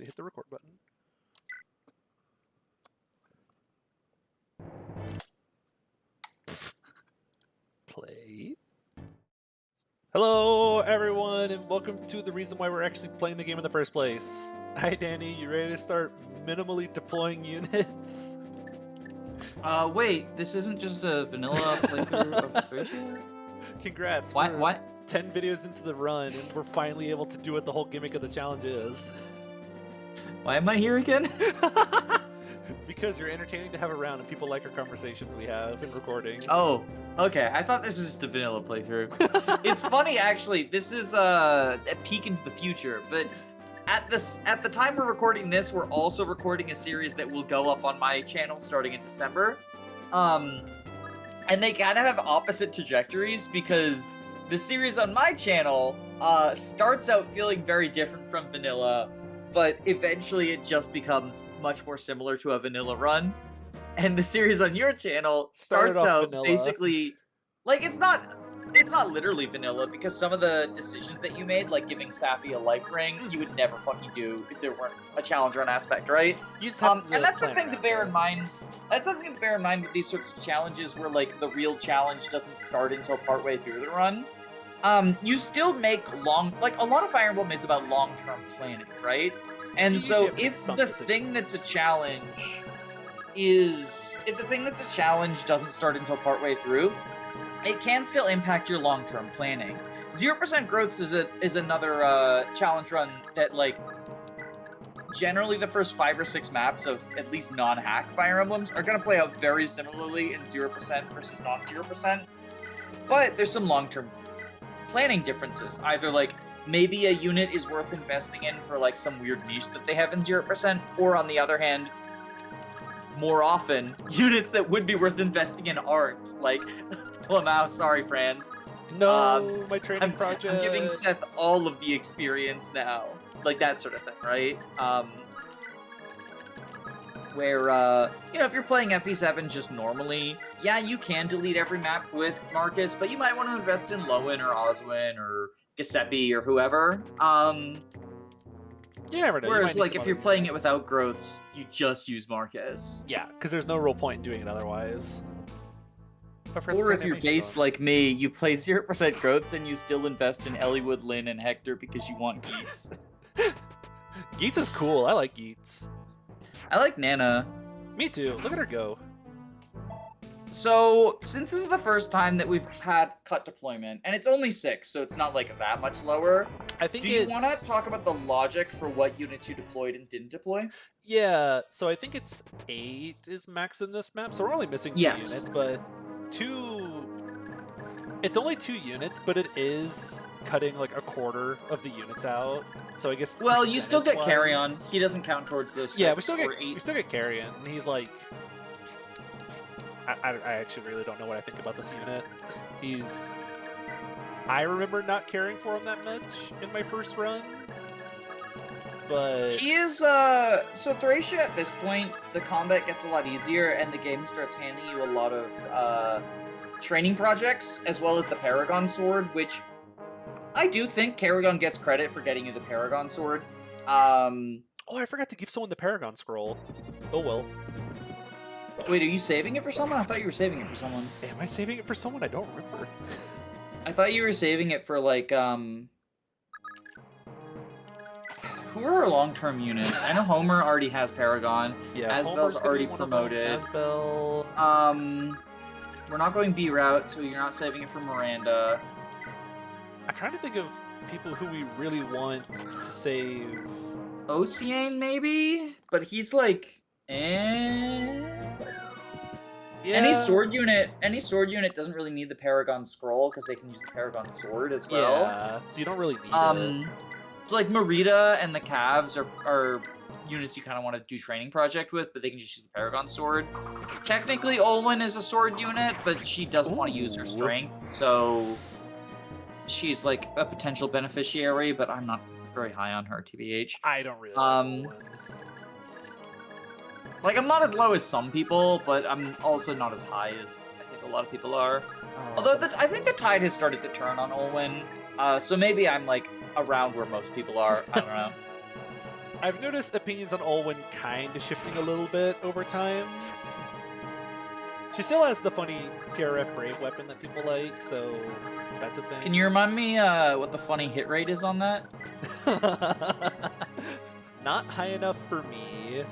Hit the record button. Play. Hello, everyone, and welcome to the reason why we're actually playing the game in the first place. Hi, Danny. You ready to start minimally deploying units? Wait, this isn't just a vanilla playthrough of Thracia? Congrats. Why? We're What? 10 videos into the run, and we're finally able to do what the whole gimmick of the challenge is. Why am I here again? Because you're entertaining to have around, and people like our conversations we have in recordings. Oh, okay. I thought this was just a vanilla playthrough. It's funny, actually. This is a peek into the future, but at the time we're recording this, we're also recording a series that will go up on my channel starting in December. And they kind of have opposite trajectories because the series on my channel starts out feeling very different from vanilla, but eventually it just becomes much more similar to a vanilla run. And the series on your channel starts out vanilla. basically like it's not literally vanilla because some of the decisions that you made, like giving Safi a life ring, you would never fucking do if there weren't a challenge run aspect, right? You just have And that's the thing to around bear it. in mind. That's the thing to bear in mind with these sorts of challenges where like the real challenge doesn't start until partway through the run. You still make a lot of Fire Emblem is about long-term planning, right? And You so usually have to make if some the thing that's a decisions. challenge doesn't start until partway through, it can still impact your long-term planning. 0% growth is another challenge run that like generally the first 5 or 6 maps of at least non-hack Fire Emblems are gonna play out very similarly in 0% versus non-0%. But there's some long-term planning differences. Either like maybe a unit is worth investing in for like some weird niche that they have in 0%, or on the other hand, more often, units that would be worth investing in aren't. Like, Plumau, sorry, friends. No, my training project. I'm giving Seth all of the experience now. Like, that sort of thing, right? Where, if you're playing FE7 just normally, yeah, you can delete every map with Marcus, but you might want to invest in Lowen or Oswin or Giuseppe or whoever. You never know. Whereas, you like, if you're playing it without growths, you just use Marcus. Yeah, because there's no real point in doing it otherwise. Or if you're based like me, you play 0% growths and you still invest in Elliewood, Lynn, and Hector because you want Geets. Geets is cool. I like Geets. I like Nana. Me too. Look at her go. So, since this is the first time that we've had cut deployment, and it's only 6, so it's not like that much lower, I think do you want to talk about the logic for what units you deployed and didn't deploy? Yeah, so I think it's 8 is max in this map, so we're only missing 2 units, but 2... It's only 2 units, but it is cutting like a quarter of the units out, so I guess... Well, you still get percentage-wise- Carry-On. He doesn't count towards those 6 Yeah, we still or 8. get Carrion, and he's like... I actually really don't know what I think about this unit. He's... I remember not caring for him that much in my first run, but... He is, so Thracia at this point, the combat gets a lot easier, and the game starts handing you a lot of, training projects, as well as the Paragon Sword, which I do think Paragon gets credit for getting you the Paragon Sword. Oh, I forgot to give someone the Paragon Scroll. Oh well. Wait, are you saving it for someone? I thought you were saving it for someone. Am I saving it for someone? I don't remember. I thought you were saving it for, like, who are our long-term units? I know Homer already has Paragon. Yeah, Asbel's already promoted. Asbel. We're not going B route, so you're not saving it for Miranda. I'm trying to think of people who we really want to save. Oceane, maybe? But he's like, eh. Yeah. Any sword unit doesn't really need the Paragon Scroll because they can use the Paragon Sword as well. Yeah, so you don't really need it. So like Marita and the Cavs are units you kind of want to do training project with, but they can just use the Paragon Sword. Technically, Olwen is a sword unit, but she doesn't want to use her strength, so she's like a potential beneficiary, but I'm not very high on her, TBH. I don't really like Olwen. Like, I'm not as low as some people, but I'm also not as high as I think a lot of people are. Although I think the tide has started to turn on Olwen, so maybe I'm like around where most people are. I don't know. I've noticed opinions on Olwen kind of shifting a little bit over time. She still has the funny PRF Brave weapon that people like, so that's a thing. Can you remind me what the funny hit rate is on that? Not high enough for me.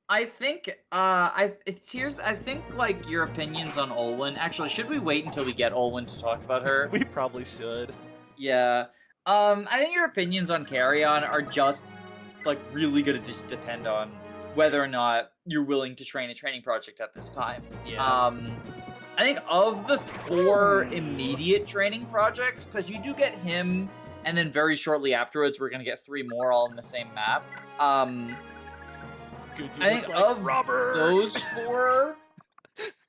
I think I think like your opinions on Olwen. Actually, should we wait until we get Olwen to talk about her? We probably should. Yeah. I think your opinions on Carrion are just like really gonna just depend on whether or not you're willing to train a training project at this time. Yeah. I think of the 4 immediate training projects, because you do get him, and then very shortly afterwards we're gonna get 3 more all in the same map. I think like of Robert. those 4,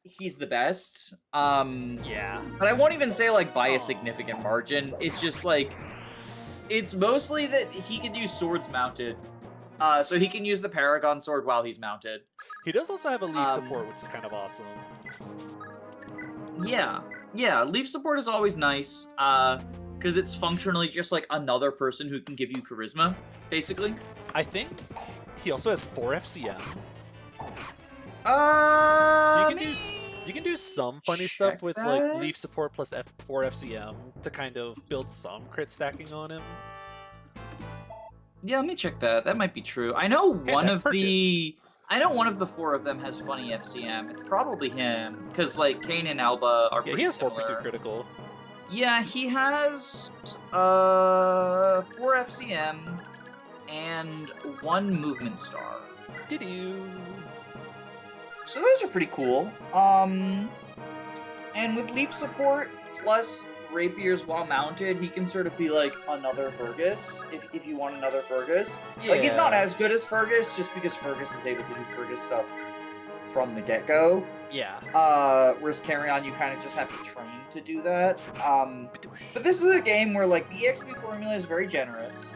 he's the best. Yeah. But I won't even say like by a significant margin. It's just like, it's mostly that he can use swords mounted. So he can use the Paragon sword while he's mounted. He does also have a leaf support, which is kind of awesome. Yeah, leaf support is always nice, because it's functionally just like another person who can give you charisma, basically. I think he also has 4 FCM. So you can do some funny stuff with like leaf support plus 4 FCM to kind of build some crit stacking on him. Yeah, let me check that. That might be true. I know one of the 4 of them has funny FCM. It's probably him, because like Kane and Alba are pretty he has similar. 4 pursuit critical. Yeah, he has 4 FCM and 1 movement star. Did you? So those are pretty cool. And with leaf support plus rapiers while mounted, he can sort of be like another Fergus, if you want another Fergus. Yeah. Like, he's not as good as Fergus, just because Fergus is able to do Fergus stuff from the get-go. Yeah. Whereas Carrion, you kind of just have to train to do that. But this is a game where, like, the EXP formula is very generous,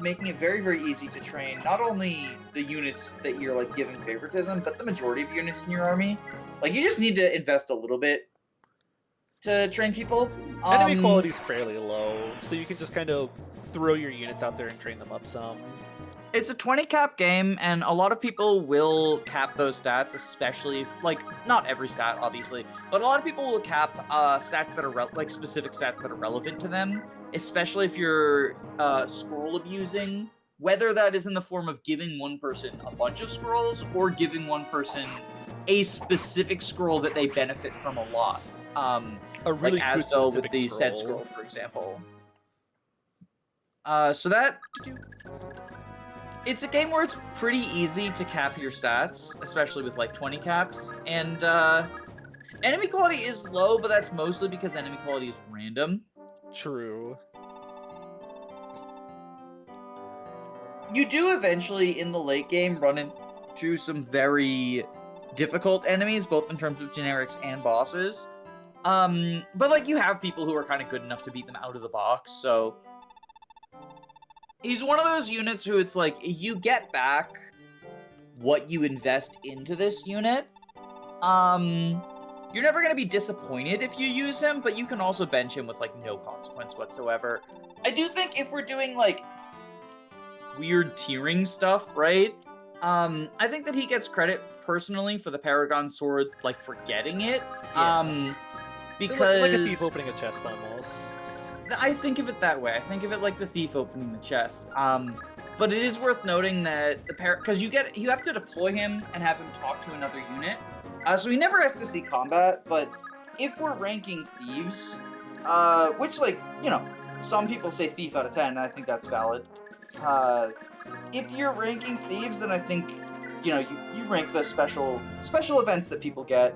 making it very, very easy to train not only the units that you're, like, giving favoritism, but the majority of units in your army. Like, you just need to invest a little bit to train people. Enemy quality is fairly low, so you can just kind of throw your units out there and train them up some. It's a 20 cap game, and a lot of people will cap those stats, especially if, like, not every stat, obviously, but a lot of people will cap stats that are like specific stats that are relevant to them, especially if you're scroll abusing, whether that is in the form of giving one person a bunch of scrolls or giving one person a specific scroll that they benefit from a lot. A really like good as though with specific the set scroll, for example. So that it's a game where it's pretty easy to cap your stats, especially with like 20 caps. And enemy quality is low, but that's mostly because enemy quality is random. True. You do eventually, in the late game, run into some very difficult enemies, both in terms of generics and bosses. But like, you have people who are kind of good enough to beat them out of the box, so he's one of those units who it's like, you get back what you invest into this unit. You're never going to be disappointed if you use him, but you can also bench him with like no consequence whatsoever. I do think if we're doing like weird tiering stuff, right? I think that he gets credit personally for the Paragon Sword, like, for getting it. Yeah. Because like a thief opening a chest almost. I think of it that way. I think of it like the thief opening the chest. But it is worth noting that because you have to deploy him and have him talk to another unit. So he never has to see combat, but if we're ranking thieves, which, like, you know, some people say thief out of 10, and I think that's valid. If you're ranking thieves, then I think, you know, you rank the special events that people get.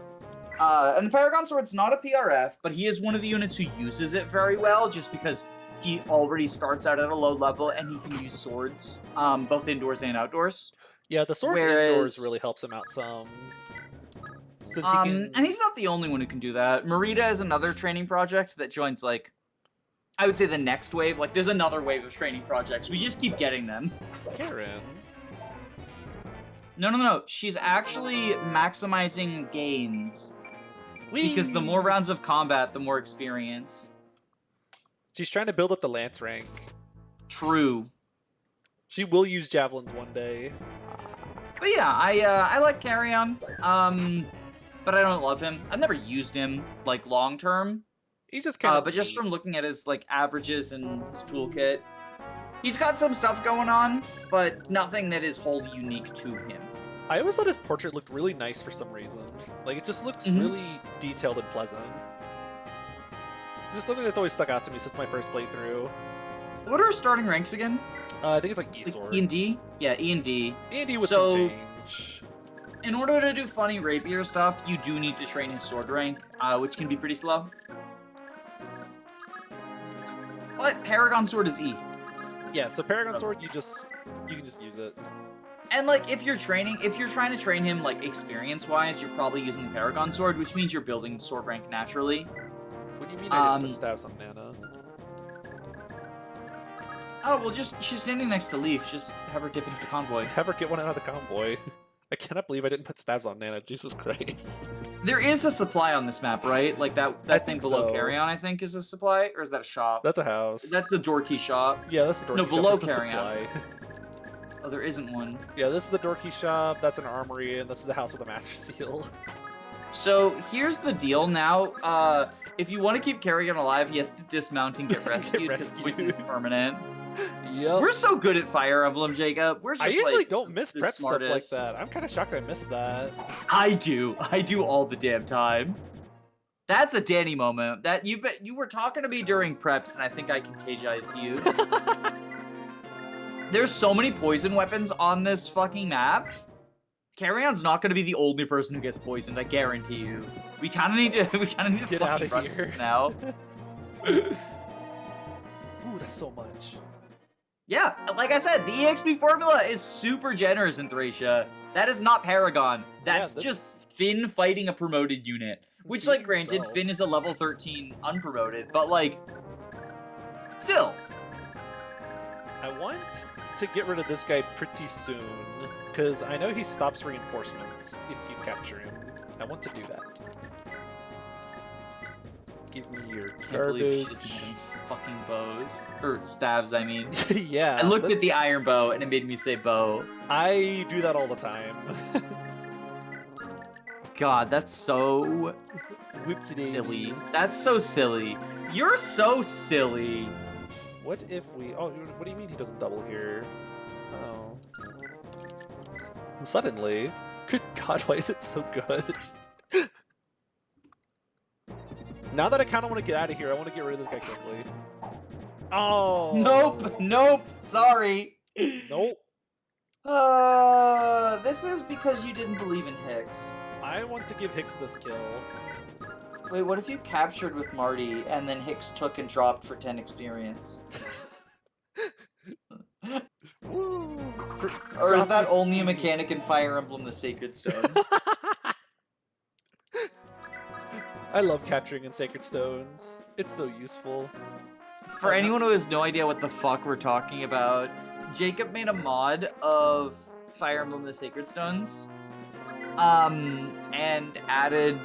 And the Paragon Sword's not a PRF, but he is one of the units who uses it very well, just because he already starts out at a low level, and he can use swords, both indoors and outdoors. Yeah, the swords indoors really helps him out some. Since he can... And he's not the only one who can do that. Marita is another training project that joins, like, I would say the next wave. Like, there's another wave of training projects. We just keep getting them. Karen. No. She's actually maximizing gains. Because the more rounds of combat, the more experience. She's trying to build up the Lance rank. True. She will use javelins one day. But yeah, I like Carrion. But I don't love him. I've never used him like long term. He's just kind of. But just from looking at his like averages and his toolkit, he's got some stuff going on, but nothing that is wholly unique to him. I always thought his portrait looked really nice for some reason. Like, it just looks really detailed and pleasant. Just something that's always stuck out to me since my first playthrough. What are our starting ranks again? I think it's like E-swords. E and D? Yeah, E and D. E and D with some change. In order to do funny rapier stuff, you do need to train his sword rank, which can be pretty slow. But Paragon Sword is E. Yeah, so Paragon Sword, you can just use it. And like, if you're trying to train him like experience-wise, you're probably using the Paragon Sword, which means you're building sword rank naturally. What do you mean I didn't put stabs on Nana? Oh, well, she's standing next to Leaf. Just have her dip into the convoy. Just have her get one out of the convoy. I cannot believe I didn't put stabs on Nana. Jesus Christ. There is a supply on this map, right? Like that thing below so. Carrion, I think, is a supply? Or is that a shop? That's a house. That's the Dorky shop. Yeah, that's the Dorky shop. No, below There's Carrion. supply. Oh, there isn't one. Yeah, this is the Dorky shop, that's an armory, and this is a house with a master seal. So, here's the deal now. If you want to keep Carrion alive, he has to dismount and get rescued, because poison is permanent. Yep. We're so good at Fire Emblem, Jacob. We're just I usually like, don't miss prep stuff like that. I'm kind of shocked I missed that. I do all the damn time. That's a Danny moment. That you were talking to me during preps, and I think I contagiized you. There's so many poison weapons on this fucking map. Carrion's not going to be the only person who gets poisoned. I guarantee you. We kind of need to get out of run here this now. Ooh, that's so much. Yeah, like I said, the EXP formula is super generous in Thracia. That is not Paragon. That's just Finn fighting a promoted unit. Which, like, granted, Finn is a level 13 unpromoted, but, like, still. I want to get rid of this guy pretty soon, because I know he stops reinforcements if you capture him. I want to do that. Give me your garbage. Fucking bows. Or stabs, I mean. Yeah. I looked at the iron bow, and it made me say bow. I do that all the time. God, that's so silly. That's so silly. You're so silly. What if we... Oh, what do you mean he doesn't double here? Oh. Suddenly. Good God, why is it so good? Now that I kind of want to get out of here, I want to get rid of this guy quickly. Oh! Nope, sorry. Nope. This is because you didn't believe in Hicks. I want to give Hicks this kill. Wait, what if you captured with Marty and then Hicks took and dropped for 10 experience? Woo! Or is that only a mechanic in Fire Emblem the Sacred Stones? I love capturing in Sacred Stones. It's so useful. For anyone who has no idea what the fuck we're talking about, Jacob made a mod of Fire Emblem the Sacred Stones. And added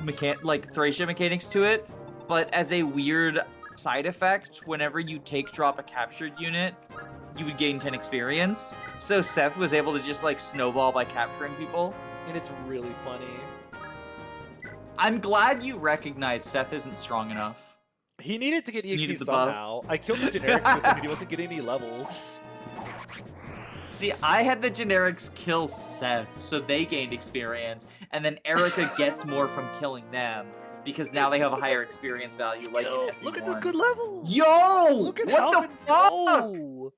Thracia mechanics to it, but as a weird side effect, whenever you drop a captured unit, you would gain 10 experience. So Seth was able to just like snowball by capturing people. And it's really funny. I'm glad you recognize Seth isn't strong enough. He needed to get EXP somehow. I killed the generics with him and he wasn't getting any levels. See, I had the generics kill Seth, so they gained experience, and then Erica gets more from killing them, because now they have a higher experience value, like in FE1. Look at this good level! Yo! Look at what the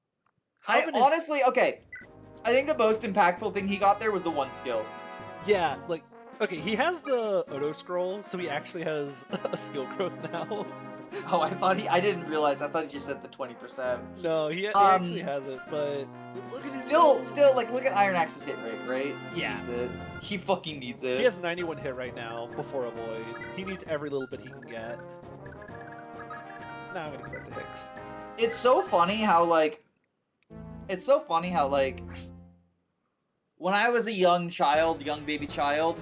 fuck? Honestly, okay, I think the most impactful thing he got there was the one skill. Yeah, like, okay, he has the Odo scroll, so he actually has a skill growth now. Oh, I didn't realize. I thought he just said the 20%. No, he actually has it, but look at his still, like, look at Iron Axe's hit rate, right? Yeah. He needs it. He fucking needs it. He has 91 hit right now before a void. He needs every little bit he can get. Now I'm gonna give that to Hicks. It's so funny how, like, when I was a young baby child,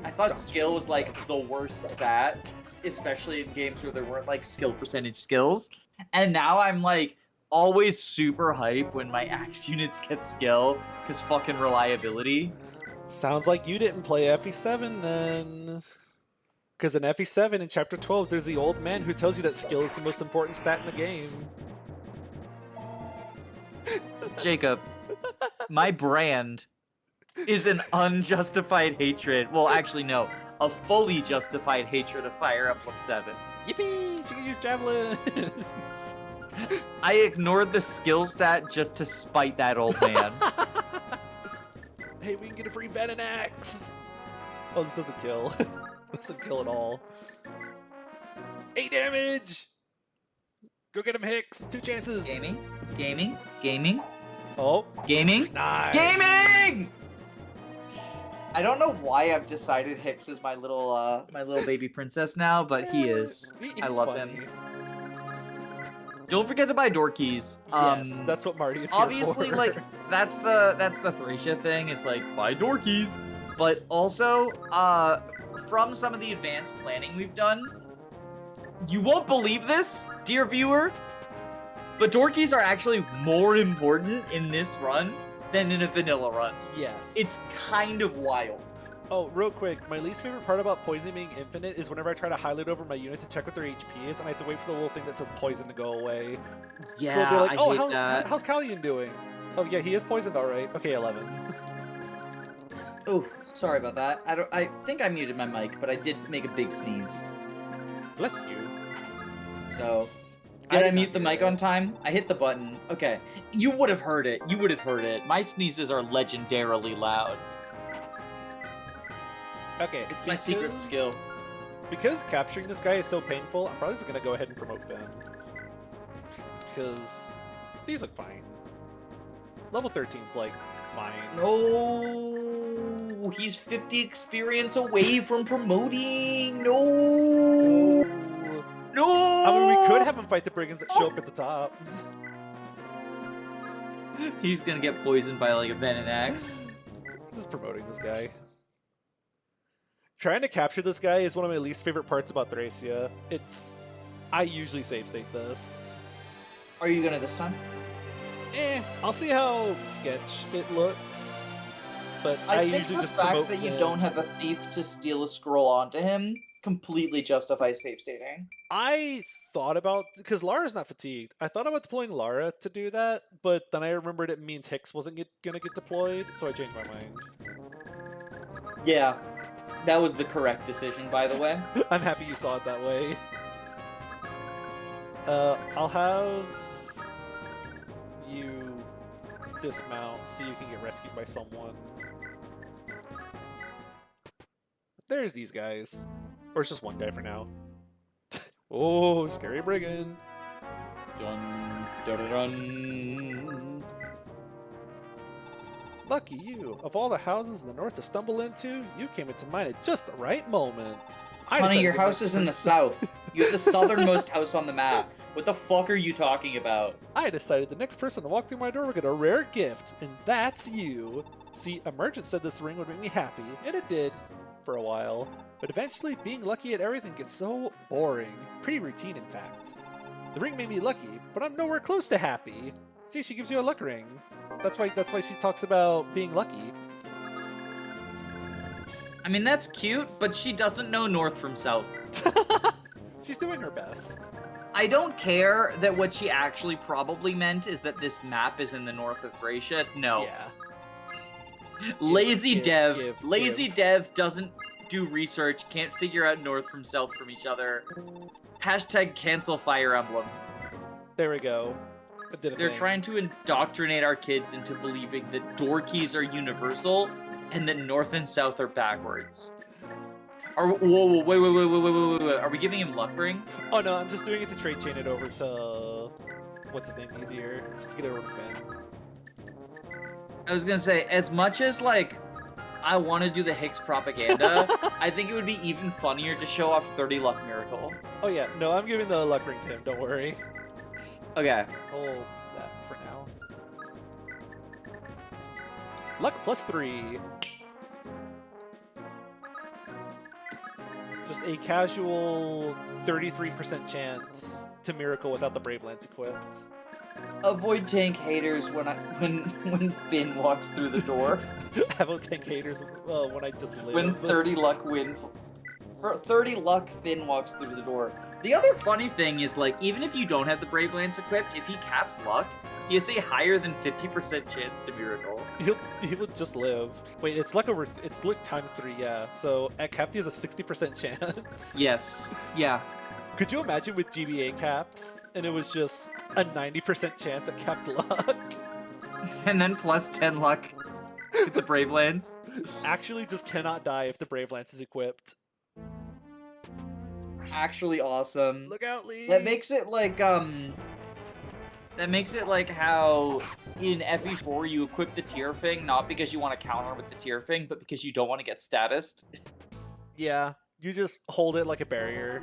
I thought skill was, like, the worst stat, especially in games where there weren't, like, skill percentage skills. And now I'm, like, always super hype when my axe units get skill, because fucking reliability. Sounds like you didn't play FE7 then. Because in FE7 in Chapter 12, there's the old man who tells you that skill is the most important stat in the game. Jacob, my brand is an unjustified hatred. Well, actually, no. A fully justified hatred of Fire Emblem 7. Yippee! She can use javelins! I ignored the skill stat just to spite that old man. Hey, we can get a free Venom Axe! Oh, this doesn't kill. Doesn't kill at all. 8 damage! Go get him, Hicks! 2 chances! Gaming. Oh. Gaming. Nice! Gaming! I don't know why I've decided Hicks is my little baby princess now, but he is. I love him. Don't forget to buy door keys. Yes, that's what Marty is here obviously, for. like that's the Thracia thing. Is like buy door keys, but also from some of the advanced planning we've done, you won't believe this, dear viewer, but door keys are actually more important in this run than in a vanilla run. Yes. It's kind of wild. Oh, real quick, my least favorite part about poison being infinite is whenever I try to highlight over my unit to check what their HP is, and I have to wait for the little thing that says poison to go away. Yeah, so I'll be like, I hate that. How's Callion doing? Oh yeah, he is poisoned, all right. Okay, 11. Oh, sorry about that. I think I muted my mic, but I did make a big sneeze. Bless you. So, did I mute the mic on time? I hit the button. Okay. You would have heard it. My sneezes are legendarily loud. Okay. It's my secret skill. Because capturing this guy is so painful, I'm probably just going to go ahead and promote them. Because these look fine. Level 13's like fine. No, he's 50 experience away from promoting. No. I mean, we could have him fight the brigands that show up at the top. He's gonna get poisoned by like a venom axe. Just promoting this guy. Trying to capture this guy is one of my least favorite parts about Thracia. I usually save state this. Are you gonna this time? I'll see how sketch it looks. But I think usually the just fact promote that you him. don't have a thief to steal a scroll onto him completely justifies save stating. I thought about, because Lara's not fatigued, I thought about deploying Lara to do that, but then I remembered it means Hicks wasn't gonna get deployed, so I changed my mind. Yeah, that was the correct decision, by the way. I'm happy you saw it that way. I'll have you dismount so you can get rescued by someone. There's these guys. Or it's just one guy for now. Oh, scary brigand. Dun, dun, dun, dun. Lucky you. Of all the houses in the north to stumble into, you came into mine at just the right moment. Honey, your house is in the south. You have the southernmost house on the map. What the fuck are you talking about? I decided the next person to walk through my door would get a rare gift, and that's you. See, a merchant said this ring would make me happy, and it did. For a while. But eventually, being lucky at everything gets so boring. Pretty routine, in fact. The ring made me lucky, but I'm nowhere close to happy. See, she gives you a luck ring. That's why she talks about being lucky. I mean, that's cute, but she doesn't know north from south. She's doing her best. I don't care that what she actually probably meant is that this map is in the north of Thracia. No. Yeah. Lazy dev doesn't do research, can't figure out north from south from each other. Hashtag cancel Fire Emblem. There we go. They're trying to indoctrinate our kids into believing that door keys are universal and that north and south are backwards. Whoa, wait. Are we giving him luck ring? Oh no, I'm just doing it to trade chain it over to what's his name easier. Just to get it over to Finn. I was gonna say, as much as like I want to do the Hicks propaganda, I think it would be even funnier to show off 30 luck miracle. Oh yeah, no, I'm giving the luck ring to him. Don't worry. Okay. Hold that for now. Luck +3. Just a casual 33% chance to miracle without the Brave Lance equipped. Avoid tank haters when Finn walks through the door. Avo tank haters when I just live. When 30 luck for 30 luck Finn walks through the door. The other funny thing is, like, even if you don't have the Brave Lance equipped, if he caps luck, he has a higher than 50% chance to miracle. He'll just live. Wait, it's luck times 3, yeah. So at capped he has a 60% chance. Yes. Yeah. Could you imagine with GBA caps and it was just a 90% chance at capped luck? And then plus 10 luck with the Brave Lance. Actually just cannot die if the Brave Lance is equipped. Actually awesome. Look out, Lee! That makes it like how in FE4 you equip the tier thing not because you want to counter with the tier thing, but because you don't want to get statused. Yeah, you just hold it like a barrier.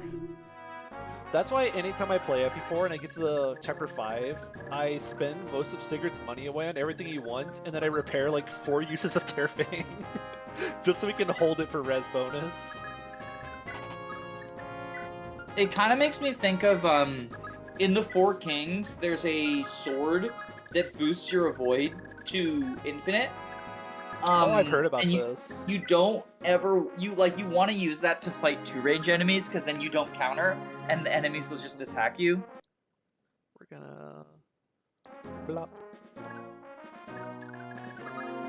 That's why anytime I play FE4 and I get to the chapter 5, I spend most of Sigurd's money away on everything he wants, and then I repair like 4 uses of Tearfang, just so we can hold it for res bonus. It kind of makes me think of, in the Four Kings, there's a sword that boosts your avoid to infinite. Oh, I've heard about this. You don't ever, you want to use that to fight 2-range enemies, because then you don't counter, and the enemies will just attack you. We're gonna... Blop.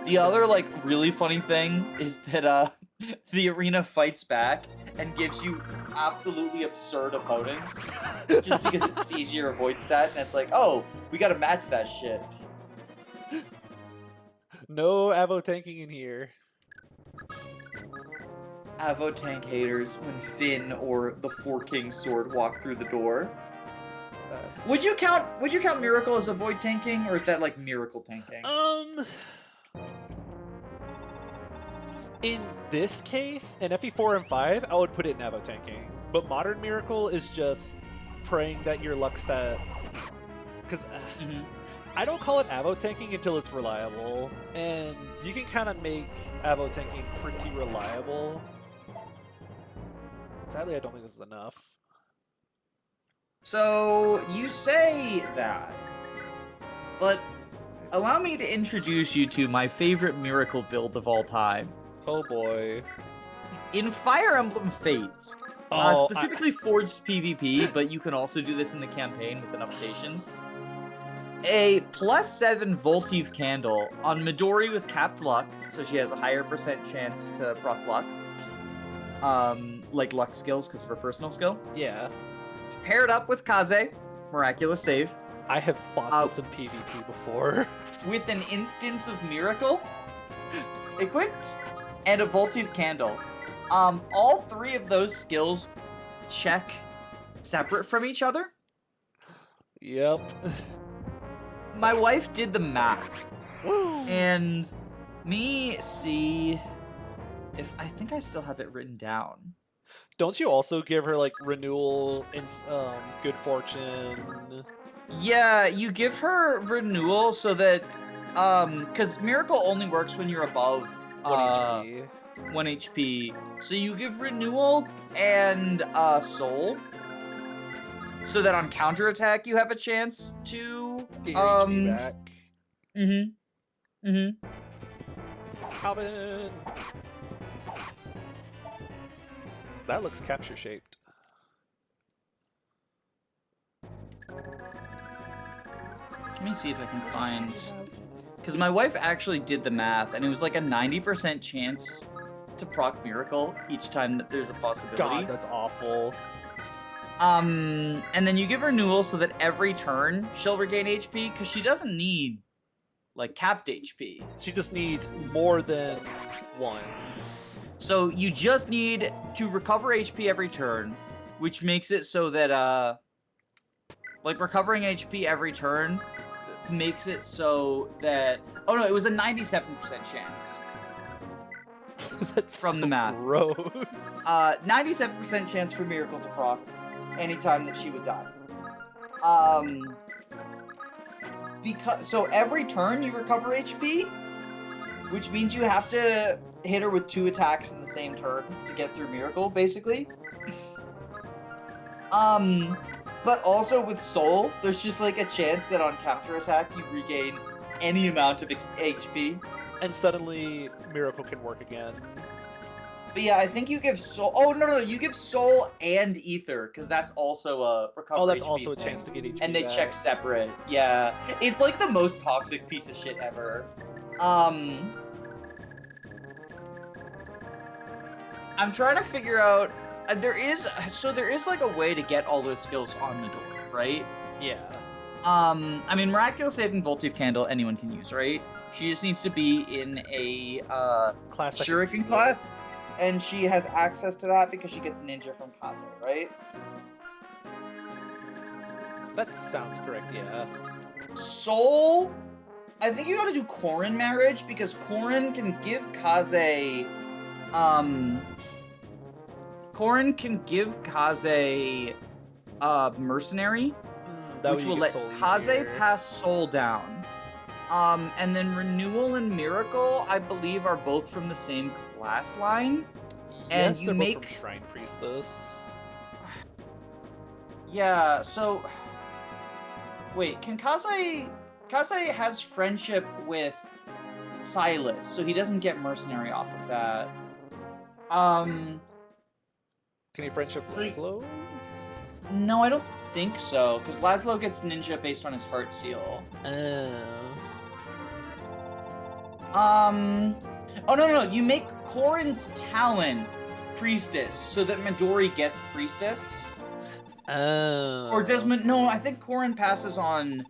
The other, like, really funny thing is that, the arena fights back and gives you absolutely absurd opponents just because it sees your avoid stat, and it's like, oh, we gotta match that shit. No Avo tanking in here. Avo tank haters when Finn or the Four Kings sword walk through the door. Would you count Miracle as avoid tanking, or is that like miracle tanking? In this case, in FE4 and 5, I would put it in Avo tanking. But Modern Miracle is just praying that your luck stat... Because I don't call it Avo tanking until it's reliable. And you can kind of make Avo tanking pretty reliable. Sadly, I don't think this is enough. So, you say that, but allow me to introduce you to my favorite Miracle build of all time. Oh boy. In Fire Emblem Fates, specifically Forged PvP, but you can also do this in the campaign with enough patience. A +7 Voltive Candle on Midori with capped luck, so she has a higher % chance to proc luck. Like luck skills because of her personal skill. Yeah. Paired up with Kaze, Miraculous Save. I have fought this in PvP before. With an instance of Miracle equipped, and a Voltive Candle. All 3 of those skills check separate from each other. Yep. My wife did the math. Woo. And me see if I think I still have it written down. Don't you also give her like renewal and good fortune? Yeah, you give her renewal so that because Miracle only works when you're above 1 HP. 1 HP. So you give renewal and soul, so that on counterattack you have a chance to get your HP back. Calvin. That looks capture shaped. Let me see if I can find, because my wife actually did the math, and it was like a 90% chance to proc Miracle each time that there's a possibility. God, that's awful. And then you give her renewal so that every turn she'll regain HP, because she doesn't need like capped HP. She just needs more than 1. So you just need to recover HP every turn, which makes it so that like recovering HP every turn makes it so that, oh no, it was a 97% chance. That's from so the math. Gross. 97% chance for Miracle to proc anytime that she would die. So every turn you recover HP, which means you have to hit her with 2 attacks in the same turn to get through Miracle, basically. But also with Soul, there's just like a chance that on counterattack you regain any amount of HP. And suddenly, Miracle can work again. But yeah, I think you give Soul... Oh, no, you give Soul and Ether, because that's also a recovery. Oh, that's HP also a thing. chance to get HP And they back. check separate. Yeah. It's like the most toxic piece of shit ever. I'm trying to figure out... there is like a way to get all those skills on Midori, right? Yeah. I mean, Miraculous Saving Voltive Candle anyone can use, right? She just needs to be in a class Shuriken class, and she has access to that because she gets Ninja from Kaze, right? That sounds correct, yeah. Soul, I think you gotta do Korin marriage because Korin can give Kaze, mercenary, which will let Kaze pass Soul down. And then Renewal and Miracle, I believe, are both from the same class line. And yes, you they're make... both from Shrine Priestess. Yeah, so... Wait, can Kaze... Kaze has friendship with Silas, so he doesn't get mercenary off of that. Can he friendship Laszlo? No, I don't think so, because Laszlo gets ninja based on his heart seal. Oh, no, you make Korin's Talon Priestess, so that Midori gets Priestess. Or does no, I think Korin passes on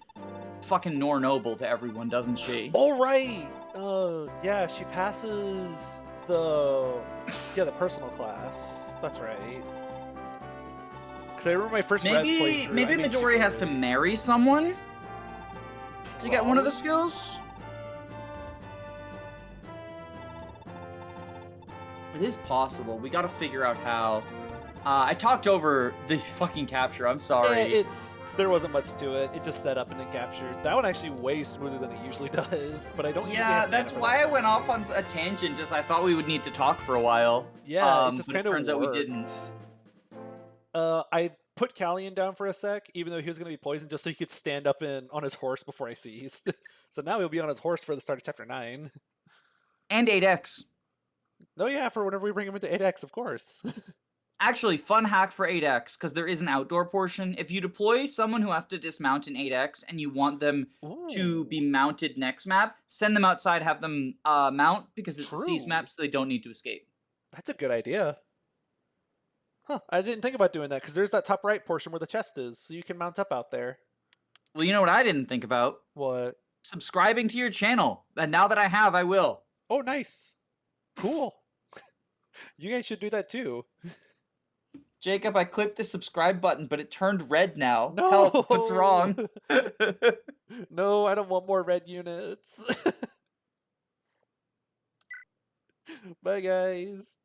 fucking Nor Noble to everyone, doesn't she? Oh, right! Yeah, she passes the personal class. That's right. Because I remember my first maybe Midori has to marry someone to get one of the skills? It is possible. We gotta figure out how. I talked over this fucking capture. I'm sorry. Yeah, there wasn't much to it. It just set up and then captured. That one actually way smoother than it usually does. But I don't. Yeah, that's why I went off on a tangent. Just I thought we would need to talk for a while. Yeah, it just kind of turns out we didn't. I put Callian down for a sec, even though he was going to be poisoned, just so he could stand up on his horse before I seized. So now he'll be on his horse for the start of Chapter 9. And 8X. Oh yeah, for whenever we bring him into 8X, of course. Actually, fun hack for 8X, because there is an outdoor portion. If you deploy someone who has to dismount in 8X and you want them to be mounted next map, send them outside, have them mount, because it's a seize map, so they don't need to escape. That's a good idea. Huh, I didn't think about doing that, because there's that top right portion where the chest is, so you can mount up out there. Well, you know what I didn't think about? What? Subscribing to your channel. And now that I have, I will. Oh, nice. Cool. You guys should do that too. Jacob, I clicked the subscribe button, but it turned red now. No! Help, what's wrong? No, I don't want more red units. Bye, guys.